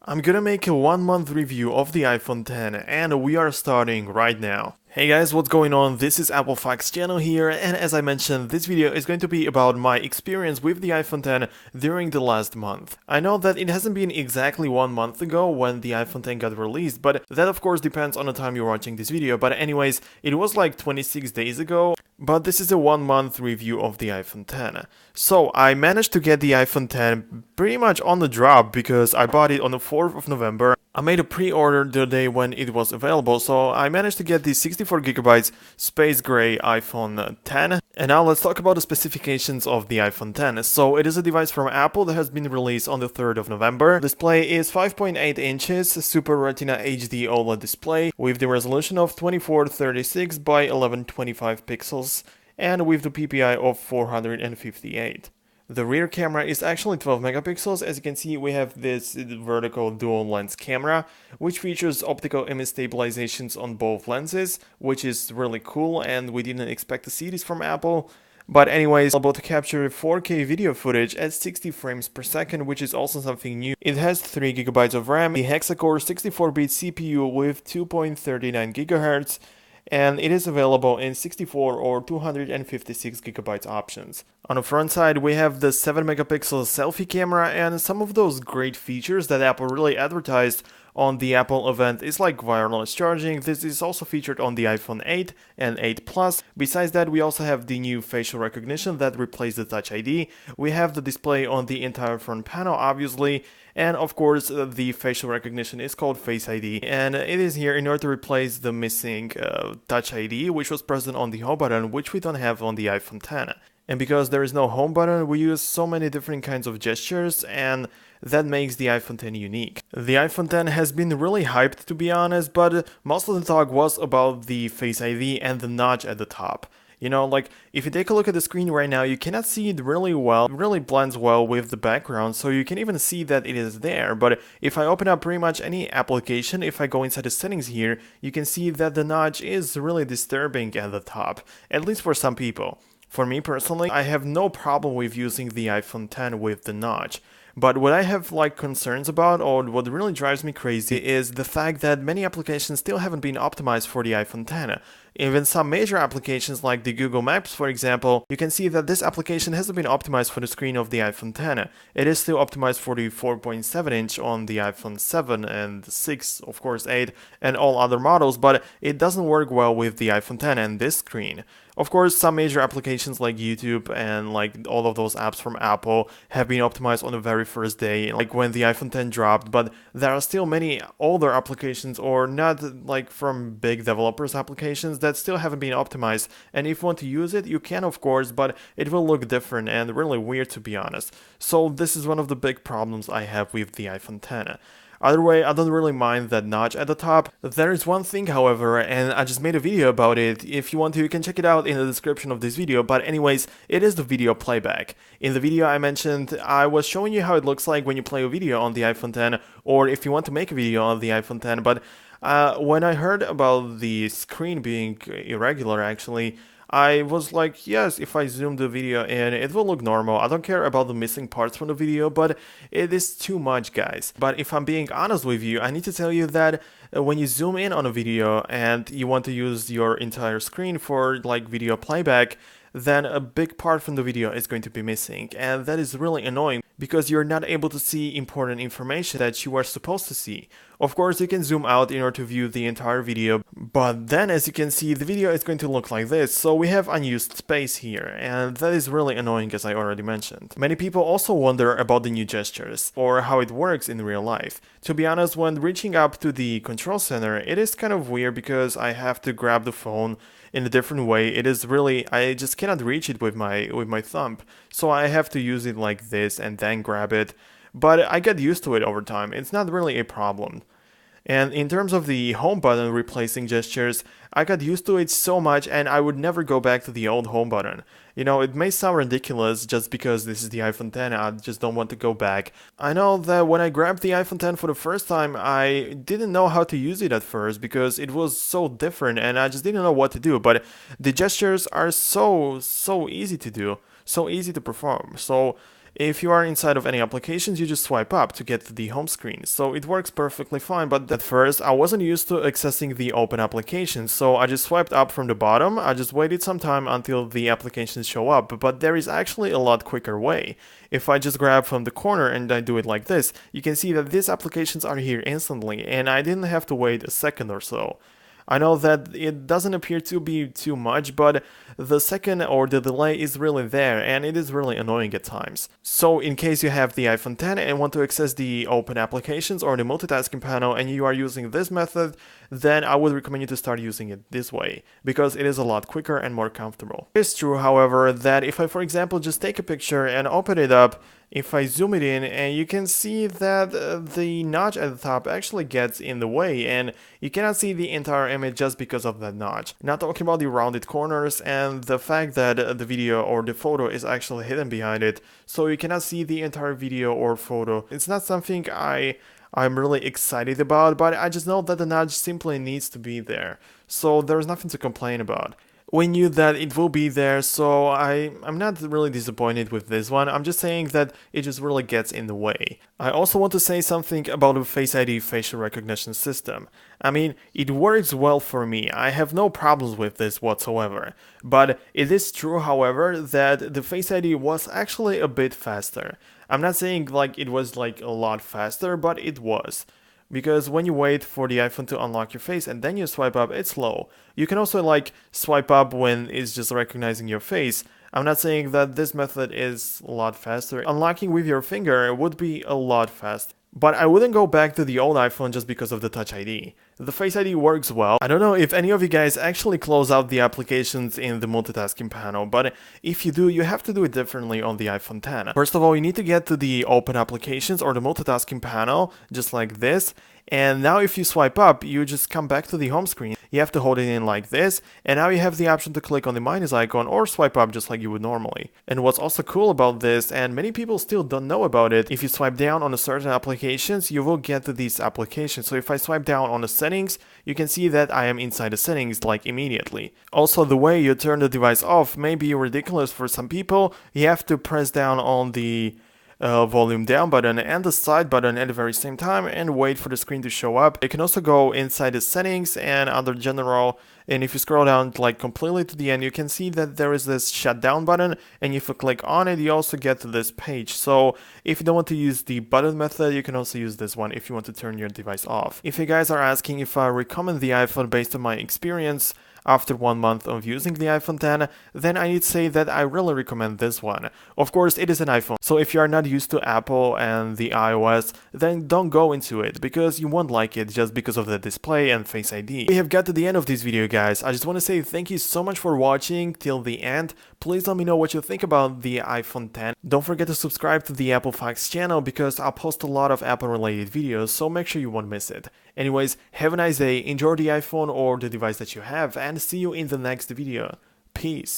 I'm gonna make a 1 month review of the iPhone X and we are starting right now. Hey guys, what's going on? This is Apple Facts channel here, and as I mentioned, this video is going to be about my experience with the iPhone X during the last month. I know that it hasn't been exactly 1 month ago when the iPhone X got released, but that of course depends on the time you're watching this video. But anyways, it was like 26 days ago, but this is a 1 month review of the iPhone X. So I managed to get the iPhone X pretty much on the drop because I bought it on the 4th of November. I made a pre-order the day when it was available, so I managed to get the 64GB space gray iPhone X. And now let's talk about the specifications of the iPhone X. So it is a device from Apple that has been released on the 3rd of November. Display is 5.8 inches, Super Retina HD OLED display with the resolution of 2436 by 1125 pixels and with the PPI of 458. The rear camera is actually 12 megapixels. As you can see, we have this vertical dual lens camera, which features optical image stabilizations on both lenses, which is really cool, and we didn't expect to see this from Apple. But anyways, able to capture 4K video footage at 60 frames per second, which is also something new. It has 3GB of RAM, a hexa-core 64-bit CPU with 2.39 GHz, and it is available in 64 or 256 gigabytes options. On the front side, we have the 7 megapixel selfie camera, and some of those great features that Apple really advertised on the Apple event is like wireless charging. This is also featured on the iPhone 8 and 8 Plus. Besides that, we also have the new facial recognition that replaced the Touch ID. We have the display on the entire front panel, obviously, and of course the facial recognition is called Face ID, and it is here in order to replace the missing Touch ID, which was present on the home button, which we don't have on the iPhone X. And because there is no home button, we use so many different kinds of gestures, and that makes the iPhone X unique. The iPhone X has been really hyped, to be honest, but most of the talk was about the Face ID and the notch at the top. You know, like, if you take a look at the screen right now, you cannot see it really well. It really blends well with the background, so you can even see that it is there. But if I open up pretty much any application, if I go inside the settings here, you can see that the notch is really disturbing at the top, at least for some people. For me personally, I have no problem with using the iPhone X with the notch. But what I have like concerns about, or what really drives me crazy, is the fact that many applications still haven't been optimized for the iPhone X. Even some major applications like the Google Maps, for example, you can see that this application hasn't been optimized for the screen of the iPhone X. It is still optimized for the 4.7 inch on the iPhone 7 and 6, of course 8, and all other models, but it doesn't work well with the iPhone X and this screen. Of course, some major applications like YouTube and like all of those apps from Apple have been optimized on the very first day, like when the iPhone X dropped, but there are still many older applications, or not like from big developers applications, that still haven't been optimized. And if you want to use it, you can of course, but it will look different and really weird, to be honest. So this is one of the big problems I have with the iPhone X. Either way, I don't really mind that notch at the top. There is one thing, however, and I just made a video about it. If you want to, you can check it out in the description of this video, but anyways, it is the video playback. In the video I mentioned, I was showing you how it looks like when you play a video on the iPhone X, or if you want to make a video on the iPhone X, but when I heard about the screen being irregular, actually, I was like, yes, if I zoom the video in, it will look normal. I don't care about the missing parts from the video, but it is too much, guys. But if I'm being honest with you, I need to tell you that when you zoom in on a video and you want to use your entire screen for like video playback, then a big part from the video is going to be missing, and that is really annoying because you're not able to see important information that you are supposed to see. Of course, you can zoom out in order to view the entire video, but then as you can see, the video is going to look like this, so we have unused space here, and that is really annoying, as I already mentioned. Many people also wonder about the new gestures, or how it works in real life. To be honest, when reaching up to the control center, it is kind of weird because I have to grab the phone in a different way. It is really, I just cannot reach it with my thumb, so I have to use it like this and then grab it, but I get used to it over time. It's not really a problem. And in terms of the home button replacing gestures, I got used to it so much and I would never go back to the old home button. You know, it may sound ridiculous just because this is the iPhone X, I just don't want to go back. I know that when I grabbed the iPhone X for the first time, I didn't know how to use it at first because it was so different and I just didn't know what to do, but the gestures are so easy to do, so easy to perform. So If you are inside of any applications, you just swipe up to get to the home screen. So it works perfectly fine, but at first I wasn't used to accessing the open applications, so I just swiped up from the bottom. I just waited some time until the applications show up, but there is actually a lot quicker way. If I just grab from the corner and I do it like this, you can see that these applications are here instantly, and I didn't have to wait a second or so. I know that it doesn't appear to be too much, but the second or the delay is really there, and it is really annoying at times. So in case you have the iPhone X and want to access the open applications or the multitasking panel and you are using this method, then I would recommend you to start using it this way, because it is a lot quicker and more comfortable. It's true, however, that if I, for example, just take a picture and open it up, if I zoom it in, and you can see that the notch at the top actually gets in the way, and you cannot see the entire image just because of that notch. Not talking about the rounded corners and the fact that the video or the photo is actually hidden behind it, so you cannot see the entire video or photo. It's not something I'm really excited about, but I just know that the notch simply needs to be there, so there's nothing to complain about. We knew that it will be there, so I'm not really disappointed with this one. I'm just saying that it just really gets in the way. I also want to say something about the Face ID facial recognition system. I mean, it works well for me. I have no problems with this whatsoever. But it is true, however, that the Face ID was actually a bit faster. I'm not saying like it was like a lot faster, but it was. Because when you wait for the iPhone to unlock your face and then you swipe up, it's slow. You can also like swipe up when it's just recognizing your face. I'm not saying that this method is a lot faster. Unlocking with your finger would be a lot faster. But I wouldn't go back to the old iPhone just because of the Touch ID. The Face ID works well. I don't know if any of you guys actually close out the applications in the multitasking panel, but if you do, you have to do it differently on the iPhone X. First of all, you need to get to the open applications or the multitasking panel, just like this. And now if you swipe up, you just come back to the home screen. You have to hold it in like this, and now you have the option to click on the minus icon or swipe up just like you would normally. And what's also cool about this, and many people still don't know about it, if you swipe down on a certain applications, you will get to these applications. So if I swipe down on the settings, you can see that I am inside the settings like immediately. Also, the way you turn the device off may be ridiculous for some people. You have to press down on the volume down button and the side button at the very same time and wait for the screen to show up. You can also go inside the settings and under general, and if you scroll down like completely to the end, you can see that there is this shutdown button, and if you click on it, you also get to this page. So if you don't want to use the button method, you can also use this one if you want to turn your device off. If you guys are asking if I recommend the iPhone based on my experience after 1 month of using the iPhone X, then I need to say that I really recommend this one. Of course, it is an iPhone, so if you are not used to Apple and the iOS, then don't go into it, because you won't like it just because of the display and Face ID. We have got to the end of this video, guys. I just want to say thank you so much for watching till the end. Please let me know what you think about the iPhone X. Don't forget to subscribe to the Apple Fox channel, because I'll post a lot of Apple related videos, so make sure you won't miss it. Anyways, have a nice day, enjoy the iPhone or the device that you have, and see you in the next video. Peace.